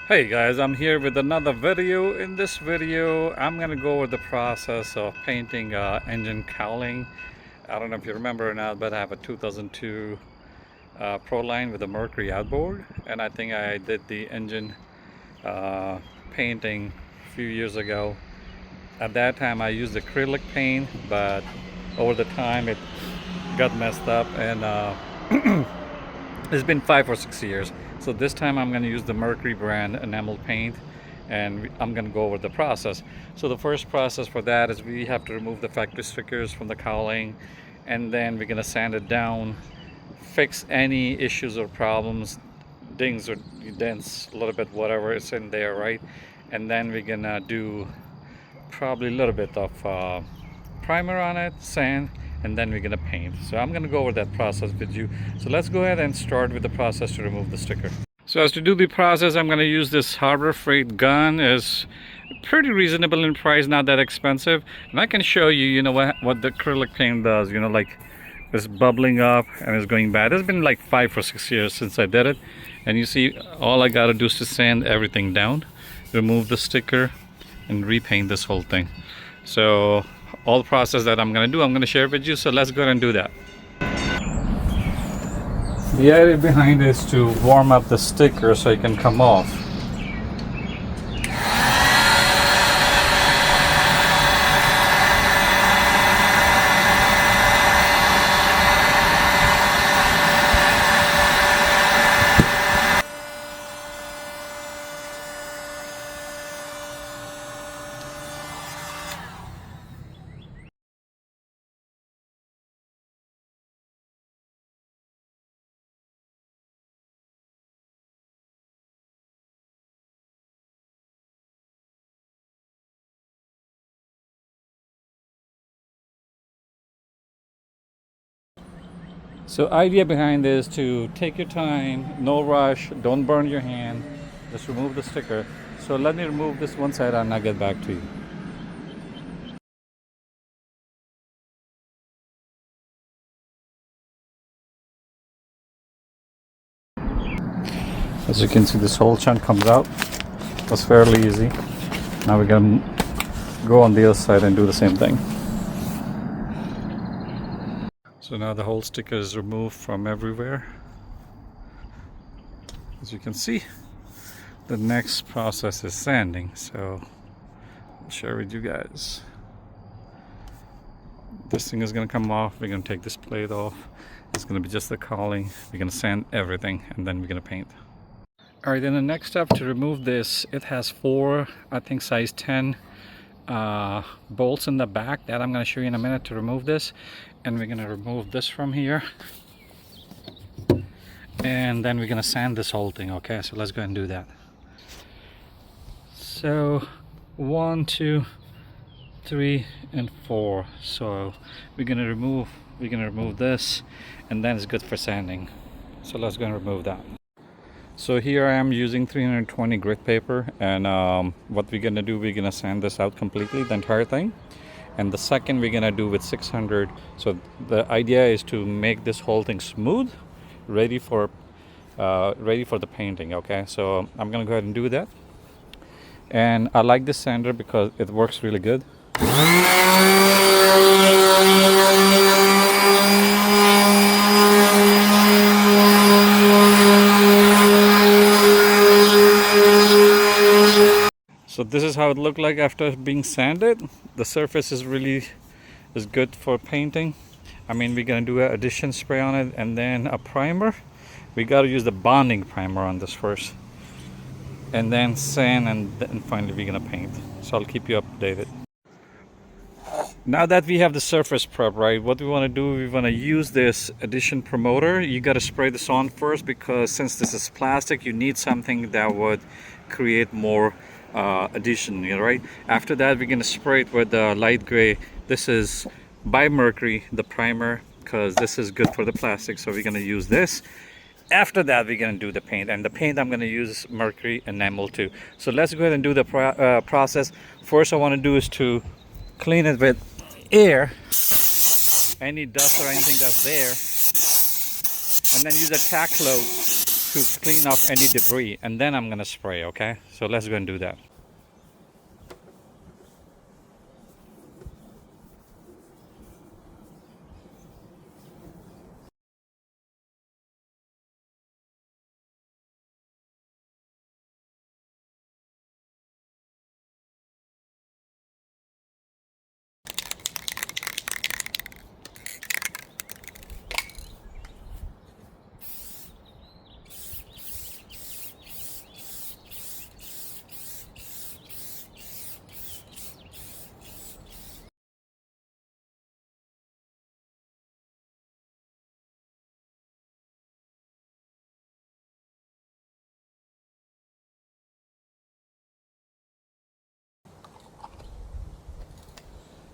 Hey guys, I'm here with another video. In this video, I'm gonna go over the process of painting engine cowling. I don't know if you remember or not, but I have a 2002 Pro line with a Mercury Outboard, and I think I did the engine painting a few years ago. At that time, I used acrylic paint, but over the time it got messed up, and it's been 5 or 6 years. So this time I'm going to use the Mercury brand enamel paint, and I'm going to go over the process. So the first process for that is we have to remove the factory stickers from the cowling, and then we're going to sand it down, fix any issues or problems, dings or dents, a little bit whatever is in there, right? And then we're going to do probably a little bit of primer on it, sand, and then we're gonna paint. So I'm gonna go over that process with you. So let's go ahead and start with the process to remove the sticker. So as to do the process, I'm gonna use this Harbor Freight gun. Is pretty reasonable in price, not that expensive. And I can show you, what the acrylic paint does. Like it's bubbling up and it's going bad. It's been like 5 or 6 years since I did it. And you see, all I gotta do is to sand everything down, remove the sticker, and repaint this whole thing. So all the process that I'm going to share with you. So let's go ahead and do that. The idea behind it is to warm up the sticker so it can come off. So idea behind this is to take your time, no rush, don't burn your hand, just remove the sticker. So let me remove this one side and I'll get back to you. As you can see, this whole chunk comes out. That's fairly easy. Now we're gonna go on the other side and do the same thing. So now the whole sticker is removed from everywhere. As you can see, the next process is sanding. So I'll share with you guys. This thing is going to come off. We're going to take this plate off. It's going to be just the cowling. We're going to sand everything, and then we're going to paint. All right, then the next step to remove this, it has 4, I think size 10 bolts in the back that I'm going to show you in a minute to remove this. And we're going to remove this from here, and then we're going to sand this whole thing. Okay, so let's go ahead and do that. So 1, 2, 3, and 4. So we're going to remove this, and then it's good for sanding. So let's go and remove that. So here I am using 320 grit paper, and what we're going to do, we're going to sand this out completely, the entire thing. And the second we're gonna do with 600. So the idea is to make this whole thing smooth, ready for the painting. Okay, so I'm gonna go ahead and do that. And I like this sander because it works really good. So this is how it looked like after being sanded. The surface is good for painting. I mean, we're gonna do an addition spray on it and then a primer. We gotta use the bonding primer on this first, and then sand, and then finally we're gonna paint. So I'll keep you updated. Now that we have the surface prep, right, what we want to do, we want to use this addition promoter. You got to spray this on first, because since this is plastic, you need something that would create more addition, right? After that, we're going to spray it with the light gray. This is by Mercury, the primer, because this is good for the plastic, so we're going to use this. After that, we're going to do the paint, and the paint I'm going to use Mercury enamel too. So let's go ahead and do the process. First, I want to do is to clean it with air, any dust or anything that's there, and then use a tack load to clean off any debris, and then I'm gonna spray, okay? So let's go and do that.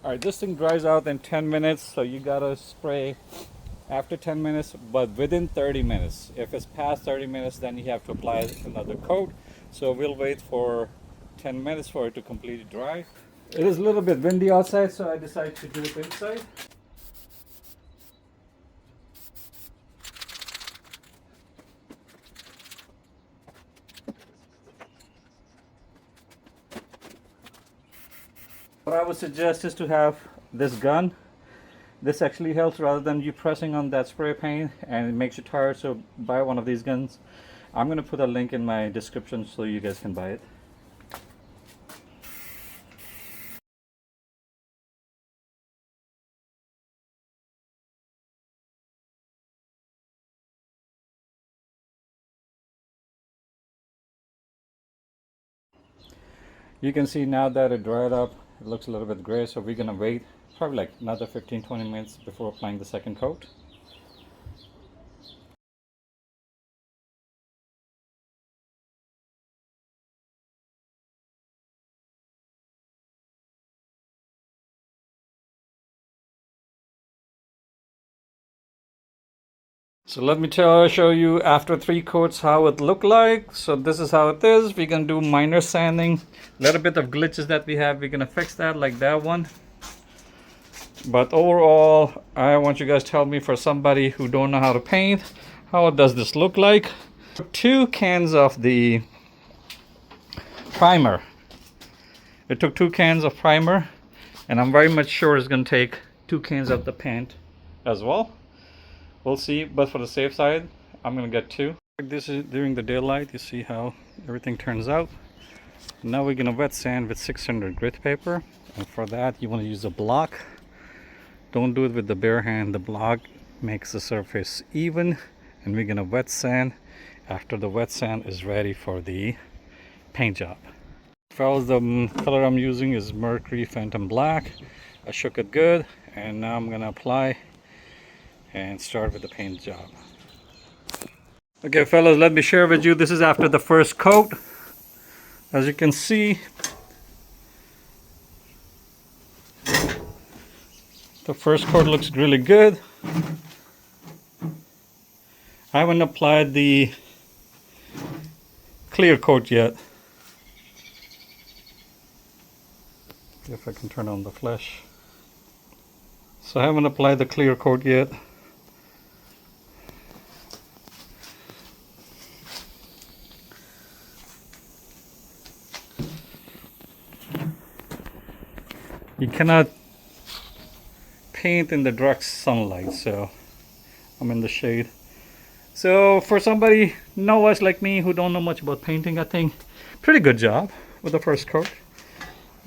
All right, this thing dries out in 10 minutes, so you gotta spray after 10 minutes, but within 30 minutes. If it's past 30 minutes, then you have to apply another coat. So we'll wait for 10 minutes for it to completely dry. It is a little bit windy outside, so I decided to do it inside. What I would suggest is to have this gun. This actually helps rather than you pressing on that spray paint and it makes you tired, so buy one of these guns. I'm going to put a link in my description so you guys can buy it. You can see now that it dried up, it looks a little bit gray, so we're going to wait probably like another 15-20 minutes before applying the second coat. So let me show you after 3 coats how it looked like. So this is how it is. We're gonna do minor sanding, a little bit of glitches that we have, we're gonna fix that, like that one. But overall, I want you guys to tell me, for somebody who don't know how to paint, how does this look like. 2 cans of the primer. It took 2 cans of primer, and I'm very much sure it's gonna take 2 cans of the paint as well. We'll see, but for the safe side, I'm gonna get 2. This is during the daylight. You see how everything turns out. Now we're gonna wet sand with 600 grit paper, and for that you want to use a block. Don't do it with the bare hand. The block makes the surface even, and we're gonna wet sand after the wet sand is ready for the paint job. Fellas, the color I'm using is Mercury Phantom Black. I shook it good, and now I'm gonna apply and start with the paint job. Okay fellas, let me share with you, this is after the first coat. As you can see, the first coat looks really good. I haven't applied the clear coat yet. If I can turn on the flash. So I haven't applied the clear coat yet. You cannot paint in the direct sunlight, so I'm in the shade. So for somebody novice like me who don't know much about painting, I think pretty good job with the first coat.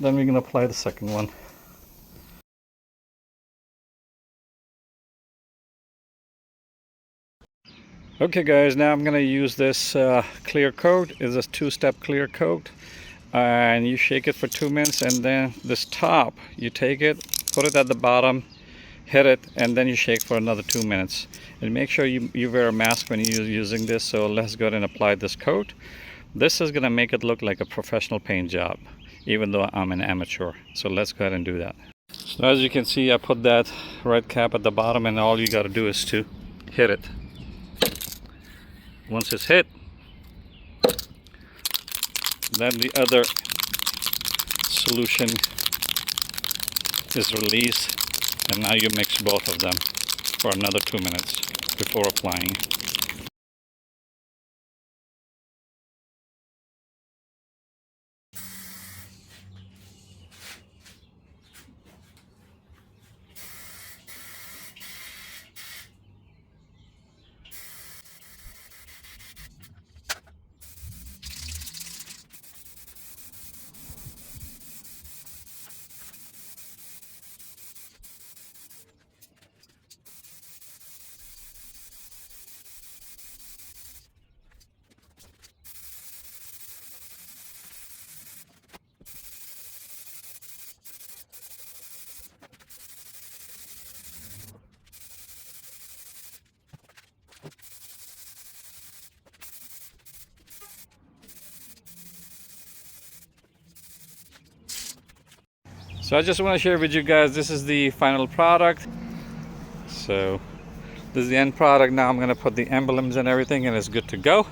Then we're gonna apply the second one. Okay guys, now I'm gonna use this clear coat. It's a 2-step clear coat. And you shake it for 2 minutes, and then this top, you take it, put it at the bottom, hit it, and then you shake for another 2 minutes. And make sure you wear a mask when you're using this. So let's go ahead and apply this coat. This is gonna make it look like a professional paint job, even though I'm an amateur. So let's go ahead and do that. So as you can see, I put that red cap at the bottom, and all you gotta do is to hit it. Once it's hit, then the other solution is released, and now you mix both of them for another 2 minutes before applying. So I just want to share with you guys, this is the final product. So this is the end product. Now I'm going to put the emblems and everything, and it's good to go.